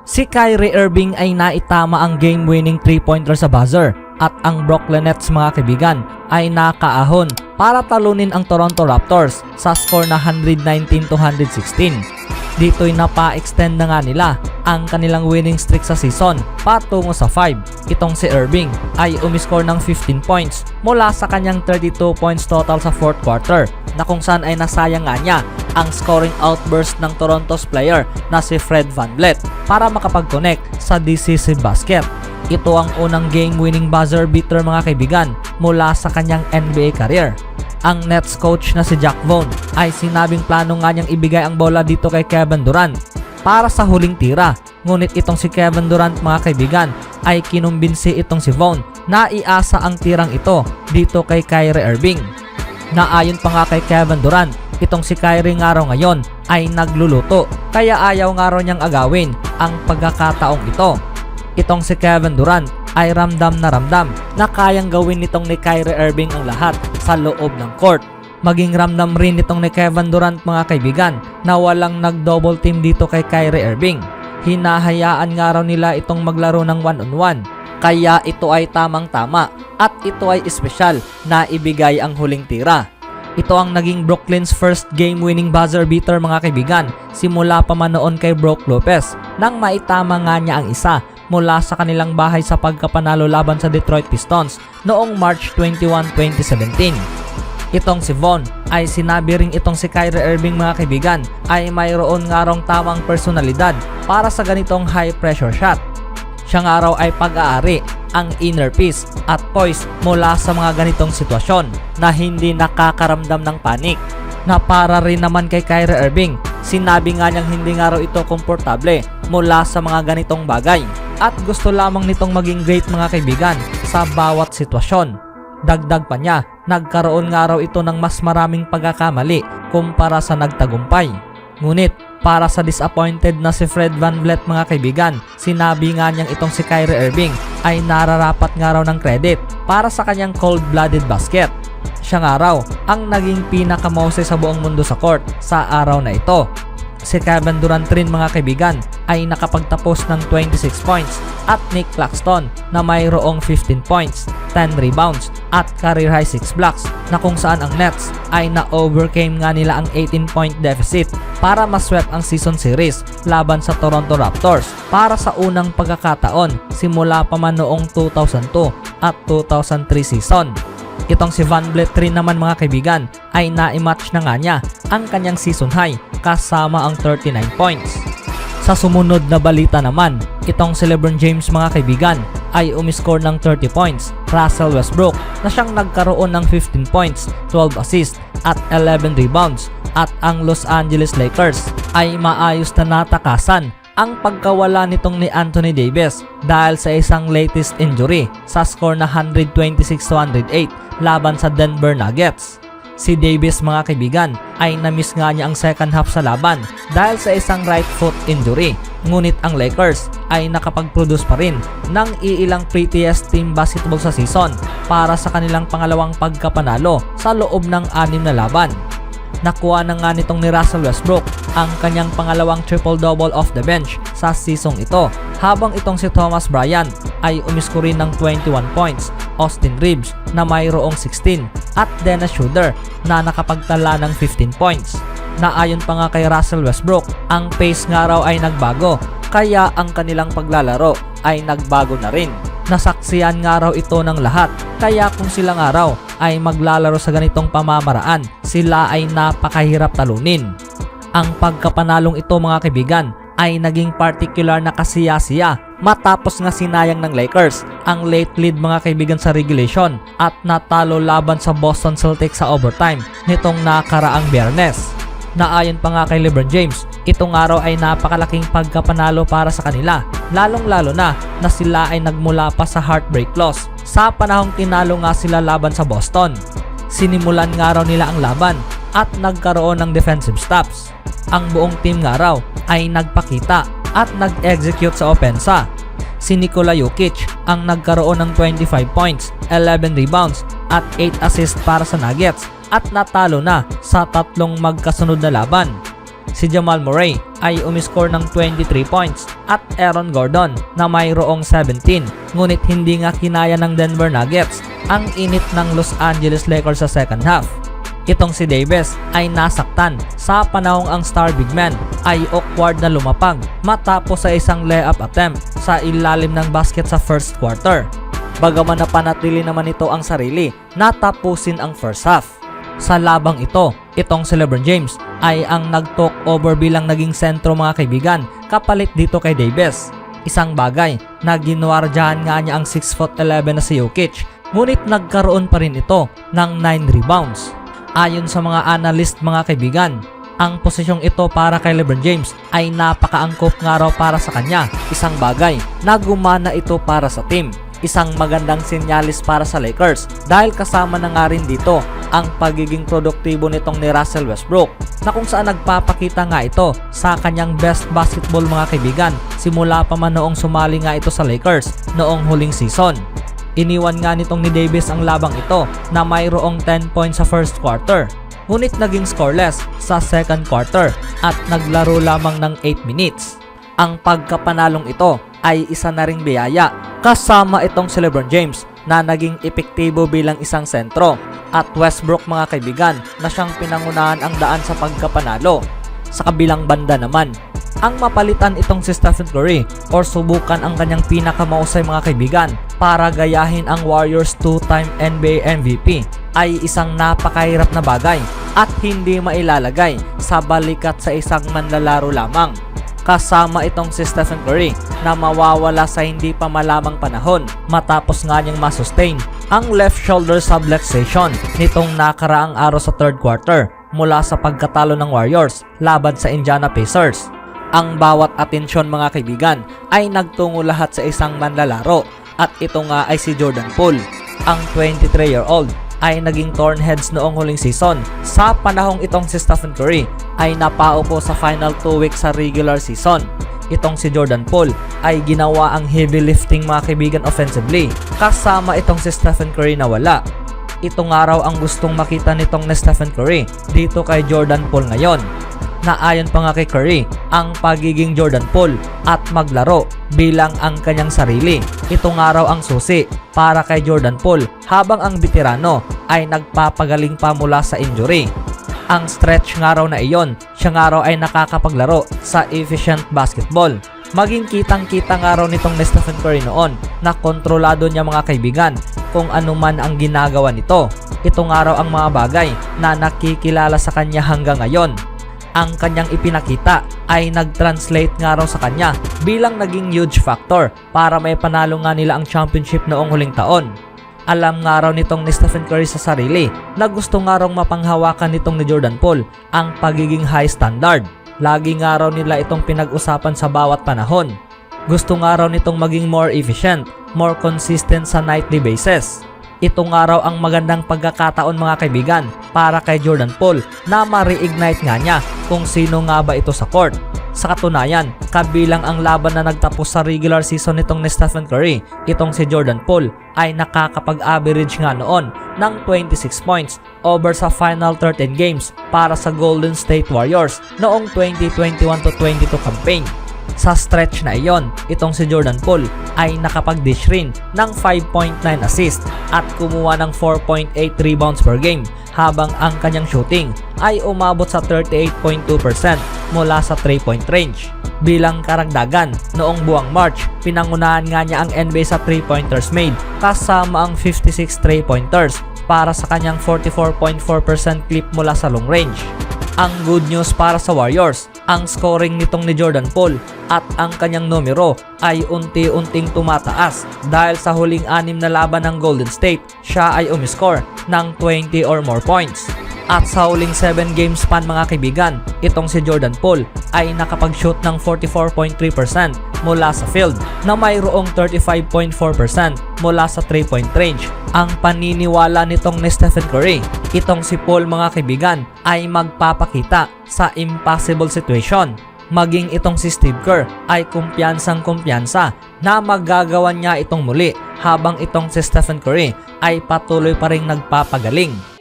Si Kyrie Irving ay naitama ang game-winning 3-pointer sa buzzer at ang Brooklyn Nets mga kaibigan ay nakaahon para talunin ang Toronto Raptors sa score na 119-116. Dito'y napa-extend na nga nila ang kanilang winning streak sa season patungo sa 5. Itong si Irving ay umiscore ng 15 points mula sa kanyang 32 points total sa 4th quarter na kung saan ay nasayang nga niya ang scoring outburst ng Toronto's player na si Fred VanVleet para makapag-connect sa decisive basket. Ito ang unang game-winning buzzer beater mga kaibigan mula sa kanyang NBA career. Ang Nets coach na si Jack Vaughn ay sinabing plano nga niyang ibigay ang bola dito kay Kevin Durant para sa huling tira. Ngunit itong si Kevin Durant mga kaibigan ay kinumbinsi itong si Vaughn na iasa ang tirang ito dito kay Kyrie Irving. Naayon pa nga kay Kevin Durant, itong si Kyrie nga raw ngayon ay nagluluto kaya ayaw nga raw niyang agawin ang pagkakataong ito. Itong si Kevin Durant ay ramdam na kayang gawin nitong ni Kyrie Irving ang lahat sa loob ng court. Maging ramdam rin nitong ni Kevin Durant mga kaibigan na walang nag-double team dito kay Kyrie Irving. Hinahayaan nga raw nila itong maglaro ng one-on-one. Kaya ito ay tamang-tama at ito ay espesyal na ibigay ang huling tira. Ito ang naging Brooklyn's first game-winning buzzer beater mga kaibigan simula pa man noon kay Brook Lopez nang maitama nga niya ang isa mula sa kanilang bahay sa pagkapanalo laban sa Detroit Pistons noong March 21, 2017. Itong si Vaughn ay sinabi ring itong si Kyrie Irving mga kaibigan ay mayroon nga raw tamang personalidad para sa ganitong high pressure shot. Siya nga raw ay pag-aari ang inner peace at poise mula sa mga ganitong sitwasyon na hindi nakakaramdam ng panik. Na para rin naman kay Kyrie Irving, sinabi nga niyang hindi nga raw ito komportable mula sa mga ganitong bagay at gusto lamang nitong maging great mga kaibigan sa bawat sitwasyon. Dagdag pa niya, nagkaroon nga raw ito ng mas maraming pagkakamali kumpara sa nagtagumpay. Ngunit para sa disappointed na si Fred VanVleet mga kaibigan, sinabi nga niyang itong si Kyrie Irving ay nararapat nga raw ng credit para sa kanyang cold-blooded basket. Siya nga raw ang naging pinakamose sa buong mundo sa court sa araw na ito. Si Kevin Durant rin mga kaibigan ay nakapagtapos ng 26 points at Nick Claxton na mayroong 15 points, 10 rebounds at career high 6 blocks na kung saan ang Nets ay na-overcame nga nila ang 18-point deficit para maswep ang season series laban sa Toronto Raptors para sa unang pagkakataon simula pa man noong 2002 at 2003 season. Itong si VanVleet rin naman mga kaibigan ay na-match na nga niya ang kanyang season high kasama ang 39 points. Sa sumunod na balita naman, itong si LeBron James mga kaibigan ay umiscore ng 30 points, Russell Westbrook na siyang nagkaroon ng 15 points, 12 assists at 11 rebounds at ang Los Angeles Lakers ay maayos na natakasan ang pagkawala nitong ni Anthony Davis dahil sa isang latest injury sa score na 126-108 laban sa Denver Nuggets. Si Davis mga kaibigan ay na-miss nga niya ang second half sa laban dahil sa isang right foot injury. Ngunit ang Lakers ay nakapag-produce pa rin ng iilang prettiest team basketball sa season para sa kanilang pangalawang pagkapanalo sa loob ng 6 na laban. Nakuha na nga nitong ni Russell Westbrook ang kanyang pangalawang triple-double off the bench sa seasong ito, habang itong si Thomas Bryant ay umisko rin ng 21 points, Austin Reeves na mayroong 16 at Dennis Schroeder na nakapagtala ng 15 points. Naayon pa nga kay Russell Westbrook, ang pace nga raw ay nagbago kaya ang kanilang paglalaro ay nagbago na rin. Nasaksiyan nga raw ito ng lahat kaya kung sila nga raw ay maglalaro sa ganitong pamamaraan, sila ay napakahirap talunin. Ang pagkapanalong ito mga kaibigan ay naging particular na kasiya-siya matapos nga sinayang ng Lakers ang late lead mga kaibigan sa regulation at natalo laban sa Boston Celtics sa overtime nitong nakaraang Biyernes. Naayon pa nga kay LeBron James, itong araw ay napakalaking pagkapanalo para sa kanila, lalong-lalo na sila ay nagmula pa sa heartbreak loss sa panahong tinalo nga sila laban sa Boston. Sinimulan nga raw nila ang laban at nagkaroon ng defensive stops. Ang buong team nga raw ay nagpakita at nag-execute sa opensa. Si Nikola Jokic ang nagkaroon ng 25 points, 11 rebounds at 8 assists para sa Nuggets at natalo na sa 3 magkasunod na laban. si Jamal Murray ay umiscore ng 23 points at Aaron Gordon na mayroong 17. Ngunit hindi nga kinaya ng Denver Nuggets ang init ng Los Angeles Lakers sa second half. Itong si Davis ay nasaktan sa panahong ang star big man ay awkward na lumapag matapos sa isang layup attempt sa ilalim ng basket sa first quarter. Bagaman napanatili naman ito ang sarili na tapusin ang first half. Sa labang ito, itong si LeBron James ay ang nag-talk over bilang naging sentro mga kaibigan kapalit dito kay Davis. Isang bagay na ginwardyahan nga niya ang 6'11" na si Jokic, ngunit nagkaroon pa rin ito ng 9 rebounds. Ayon sa mga analyst mga kaibigan, ang posisyong ito para kay LeBron James ay napakaangkop nga raw para sa kanya, isang bagay na gumana ito para sa team. Isang magandang senyalis para sa Lakers dahil kasama na nga rin dito ang pagiging produktibo nitong ni Russell Westbrook na kung saan nagpapakita nga ito sa kanyang best basketball mga kaibigan simula pa man noong sumali nga ito sa Lakers noong huling season. Iniwan nga nitong ni Davis ang labang ito na mayroong 10 points sa first quarter, ngunit naging scoreless sa second quarter at naglaro lamang ng 8 minutes. Ang pagkapanalong ito ay isa na ring biyaya kasama itong si LeBron James na naging epektibo bilang isang sentro at Westbrook mga kaibigan na siyang pinangunahan ang daan sa pagkapanalo. Sa kabilang banda naman, ang mapalitan itong si Stephen Curry or subukan ang kanyang pinakamahusay mga kaibigan para gayahin ang Warriors 2-time NBA MVP ay isang napakahirap na bagay at hindi mailalagay sa balikat sa isang manlalaro lamang. Kasama itong si Stephen Curry na mawawala sa hindi pa malamang panahon matapos nga niyang masustain ang left shoulder subluxation nitong nakaraang araw sa third quarter mula sa pagkatalo ng Warriors laban sa Indiana Pacers. Ang bawat atensyon mga kaibigan ay nagtungo lahat sa isang manlalaro at ito nga ay si Jordan Poole. Ang 23-year-old ay naging torn heads noong huling season sa panahong itong si Stephen Curry ay napaupo sa final 2 weeks sa regular season. Itong si Jordan Poole ay ginawa ang heavy lifting mga kaibigan offensively kasama itong si Stephen Curry na wala. Ito nga raw ang gustong makita nitong ni Stephen Curry dito kay Jordan Poole ngayon. Na ayon pa nga kay Curry, ang pagiging Jordan Poole at maglaro bilang ang kanyang sarili. Ito nga raw ang susi para kay Jordan Poole habang ang veterano ay nagpapagaling pa mula sa injury. Ang stretch nga raw na iyon, siya nga raw ay nakakapaglaro sa efficient basketball. Maging kitang-kita nga raw nitong ni Stephen Curry noon na kontrolado niya mga kaibigan kung ano man ang ginagawa nito. Ito nga raw ang mga bagay na nakikilala sa kanya hanggang ngayon. Ang kanyang ipinakita ay nag-translate nga raw sa kanya bilang naging huge factor para may panalo nga nila ang championship noong huling taon. Alam nga raw nitong ni Stephen Curry sa sarili na gusto nga raw mapanghawakan nitong ni Jordan Poole ang pagiging high standard. Lagi nga raw nila itong pinag-usapan sa bawat panahon. Gusto nga raw nitong maging more efficient, more consistent sa nightly basis. Ito nga raw ang magandang pagkakataon mga kaibigan para kay Jordan Poole na ma-reignite nga niya kung sino nga ba ito sa court. Sa katunayan, kabilang ang laban na nagtapos sa regular season nitong ni Stephen Curry, itong si Jordan Poole ay nakakapag-average nga noon ng 26 points over sa final 13 games para sa Golden State Warriors noong 2021-22 campaign. Sa stretch na iyon, itong si Jordan Poole ay nakapag-dish rin ng 5.9 assist at kumuha ng 4.8 rebounds per game habang ang kanyang shooting ay umabot sa 38.2% mula sa 3-point range. Bilang karagdagan, noong buwang March, pinangunahan nga niya ang NBA sa 3-pointers made kasama ang 56 3-pointers para sa kanyang 44.4% clip mula sa long range. Ang good news para sa Warriors, ang scoring nitong ni Jordan Poole at ang kanyang numero ay unti-unting tumataas dahil sa huling 6 na laban ng Golden State, siya ay umiscore ng 20 or more points. At sa huling 7 game span mga kaibigan, itong si Jordan Poole ay nakapag-shoot ng 44.3% mula sa field na mayroong 35.4% mula sa 3-point range. Ang paniniwala nitong ni Stephen Curry, itong si Poole mga kaibigan ay magpapakita sa impossible situation. Maging itong si Steve Kerr ay kumpiyansang-kumpiyansa na magagawa niya itong muli habang itong si Stephen Curry ay patuloy pa ring nagpapagaling.